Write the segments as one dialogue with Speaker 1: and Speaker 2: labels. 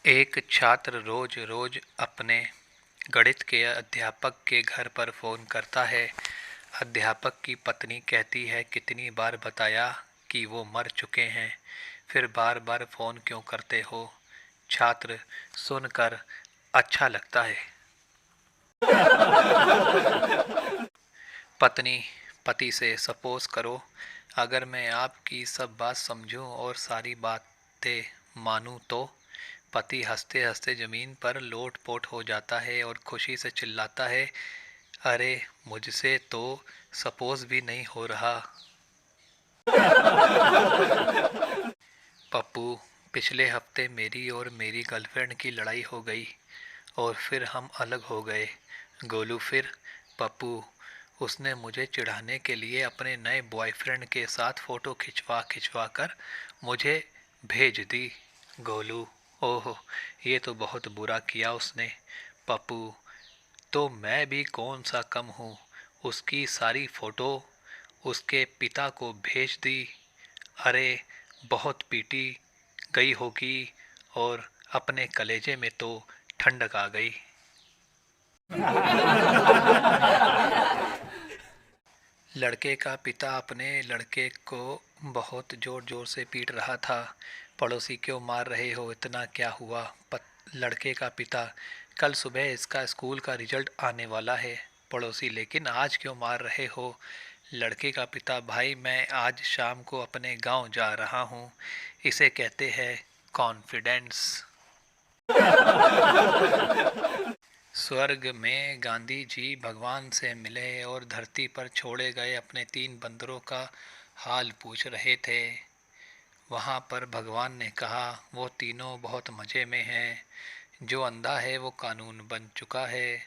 Speaker 1: एक छात्र रोज रोज अपने गणित के अध्यापक के घर पर फोन करता है। अध्यापक की पत्नी कहती है, कितनी बार बताया कि वो मर चुके हैं, फिर बार बार फोन क्यों करते हो। छात्र सुनकर अच्छा लगता है। पत्नी पति से, सपोज करो अगर मैं आपकी सब बात समझूं और सारी बातें मानूं तो। पति हंसते हंसते जमीन पर लोट पोट हो जाता है और खुशी से चिल्लाता है, अरे मुझसे तो सपोज भी नहीं हो रहा। पप्पू, पिछले हफ्ते मेरी और मेरी गर्लफ्रेंड की लड़ाई हो गई और फिर हम अलग हो गए। गोलू, फिर? पप्पू, उसने मुझे चिढ़ाने के लिए अपने नए बॉयफ्रेंड के साथ फोटो खिंचवा खिंचवा कर मुझे भेज दी। गोलू, ओह, ये तो बहुत बुरा किया उसने। पप्पू, तो मैं भी कौन सा कम हूँ, उसकी सारी फोटो उसके पिता को भेज दी। अरे बहुत पीटी गई होगी और अपने कलेजे में तो ठंडक आ गई। लड़के का पिता अपने लड़के को बहुत जोर जोर से पीट रहा था। पड़ोसी, क्यों मार रहे हो, इतना क्या हुआ? लड़के का पिता, कल सुबह इसका स्कूल का रिजल्ट आने वाला है। पड़ोसी, लेकिन आज क्यों मार रहे हो? लड़के का पिता, भाई मैं आज शाम को अपने गांव जा रहा हूँ, इसे कहते हैं कॉन्फिडेंस। स्वर्ग में गांधी जी भगवान से मिले और धरती पर छोड़े गए अपने 3 बंदरों का हाल पूछ रहे थे। वहाँ पर भगवान ने कहा, वो तीनों बहुत मज़े में हैं। जो अंधा है वो कानून बन चुका है,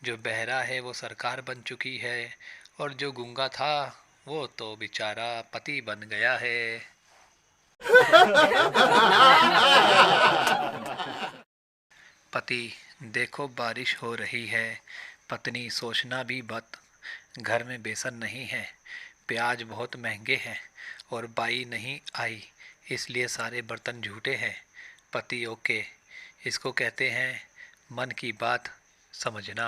Speaker 1: जो बहरा है वो सरकार बन चुकी है, और जो गूंगा था वो तो बेचारा पति बन गया है। पति, देखो बारिश हो रही है। पत्नी, सोचना भी मत, घर में बेसन नहीं है, प्याज बहुत महंगे हैं और बाई नहीं आई, इसलिए सारे बर्तन झूठे हैं। पति, ओके, इसको कहते हैं मन की बात समझना।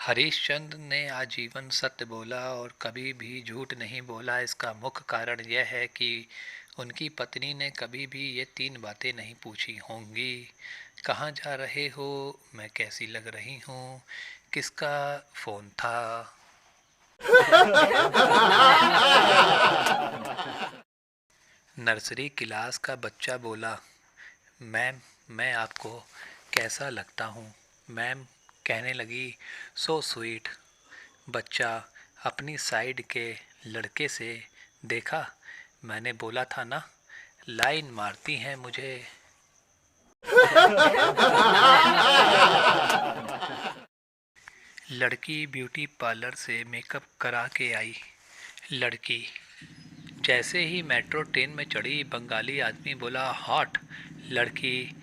Speaker 1: हरिश्चंद्र ने आजीवन सत्य बोला और कभी भी झूठ नहीं बोला। इसका मुख्य कारण यह है कि उनकी पत्नी ने कभी भी ये 3 बातें नहीं पूछी होंगी। कहाँ जा रहे हो, मैं कैसी लग रही हूँ, किसका फोन था। नर्सरी क्लास का बच्चा बोला, मैम मैं आपको कैसा लगता हूँ? मैम कहने लगी, सो स्वीट। बच्चा अपनी साइड के लड़के से, देखा, मैंने बोला था ना, लाइन मारती हैं मुझे। लड़की ब्यूटी पार्लर से मेकअप करा के आई। लड़की, जैसे ही मेट्रो ट्रेन में चढ़ी बंगाली आदमी बोला, हॉट। लड़की,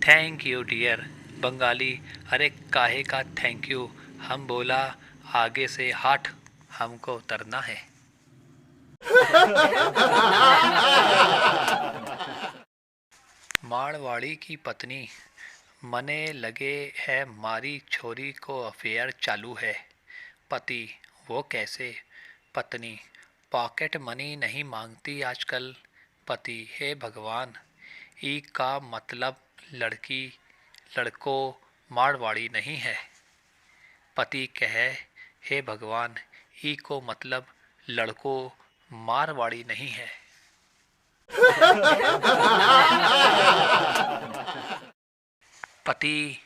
Speaker 1: थैंक यू डियर। बंगाली, अरे काहे का थैंक यू, हम बोला आगे से हट, हमको उतरना है। मारवाड़ी की पत्नी, मने लगे है मारी छोरी को अफेयर चालू है। पति, वो कैसे? पत्नी, पॉकेट मनी नहीं मांगती आजकल। पति, हे भगवान, ई का मतलब लड़की लड़को मारवाड़ी नहीं है। पति कहे, हे भगवान, ई को मतलब लड़को मारवाड़ी नहीं है। पति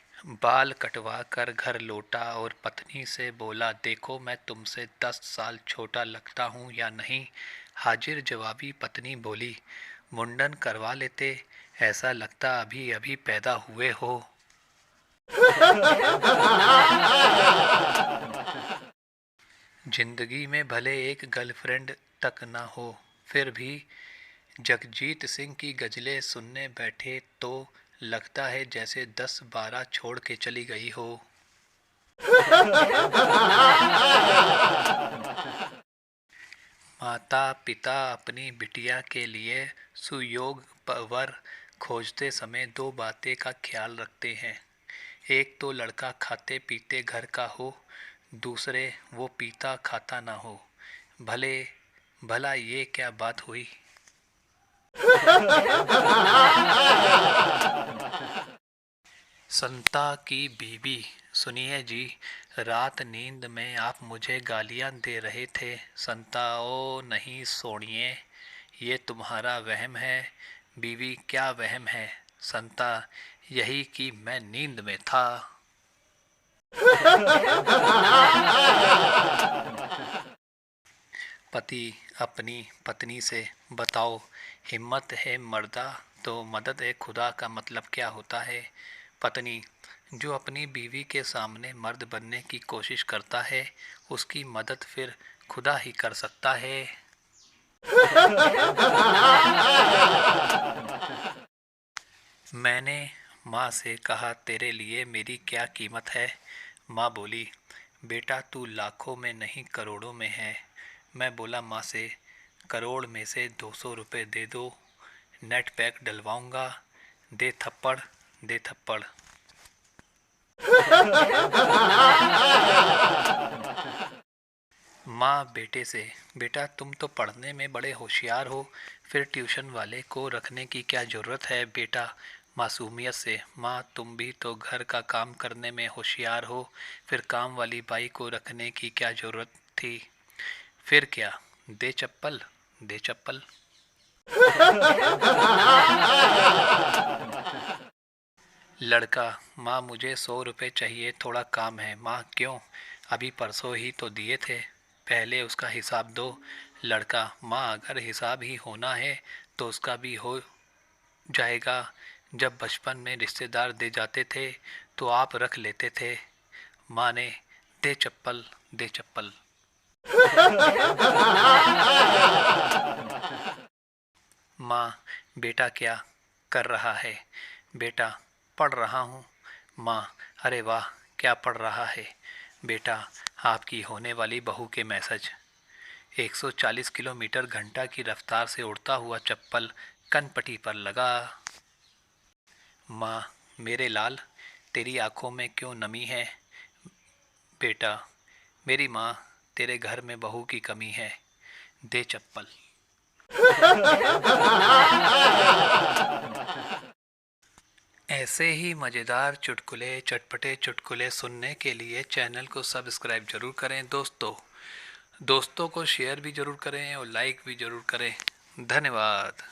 Speaker 1: बाल कटवा कर घर लौटा और पत्नी से बोला, देखो मैं तुमसे 10 साल छोटा लगता हूँ या नहीं? हाजिर जवाबी पत्नी बोली, मुंडन करवा लेते, ऐसा लगता अभी अभी पैदा हुए हो। जिंदगी में भले एक गर्लफ्रेंड तक ना हो, फिर भी जगजीत सिंह की गज़लें सुनने बैठे तो लगता है जैसे 10-12 छोड़ के चली गई हो। माता पिता अपनी बिटिया के लिए सुयोग्य वर खोजते समय दो बातें का ख्याल रखते हैं। एक तो लड़का खाते पीते घर का हो, दूसरे वो पीता खाता ना हो। भले भला ये क्या बात हुई। संता की बीबी। सुनिए जी, रात नींद में आप मुझे गालियां दे रहे थे। संता ओ नहीं सोनिए, ये तुम्हारा वहम है। बीवी क्या वहम है। संता यही कि मैं नींद में था। पति अपनी पत्नी से, बताओ हिम्मत है मर्दा तो मदद है खुदा का मतलब क्या होता है। पत्नी, जो अपनी बीवी के सामने मर्द बनने की कोशिश करता है उसकी मदद फिर खुदा ही कर सकता है। मैंने माँ से कहा तेरे लिए मेरी क्या कीमत है। माँ बोली बेटा तू लाखों में नहीं करोड़ों में है। मैं बोला माँ से करोड़ में से 200 रुपये दे दो, नेट पैक डलवाऊंगा। दे थप्पड़, दे थप्पड़। माँ बेटे से, बेटा तुम तो पढ़ने में बड़े होशियार हो, फिर ट्यूशन वाले को रखने की क्या ज़रूरत है बेटा। मासूमियत से, माँ तुम भी तो घर का काम करने में होशियार हो, फिर काम वाली बाई को रखने की क्या ज़रूरत थी। फिर क्या, दे चप्पल, दे चप्पल। लड़का, माँ मुझे 100 रुपये चाहिए, थोड़ा काम है। माँ क्यों, अभी परसों ही तो दिए थे, पहले उसका हिसाब दो। लड़का, माँ अगर हिसाब ही होना है तो उसका भी हो जाएगा। जब बचपन में रिश्तेदार दे जाते थे तो आप रख लेते थे। माँ ने, दे चप्पल, दे चप्पल। माँ, बेटा क्या कर रहा है। बेटा, पढ़ रहा हूँ। माँ, अरे वाह, क्या पढ़ रहा है। बेटा, आपकी होने वाली बहू के मैसेज। 140 किलोमीटर घंटा की रफ्तार से उड़ता हुआ चप्पल कनपटी पर लगा। माँ, मेरे लाल, तेरी आंखों में क्यों नमी है। बेटा, मेरी माँ, तेरे घर में बहू की कमी है। दे चप्पल। ऐसे ही मज़ेदार चुटकुले, चटपटे चुटकुले सुनने के लिए चैनल को सब्सक्राइब जरूर करें दोस्तों। दोस्तों को शेयर भी जरूर करें और लाइक भी जरूर करें। धन्यवाद।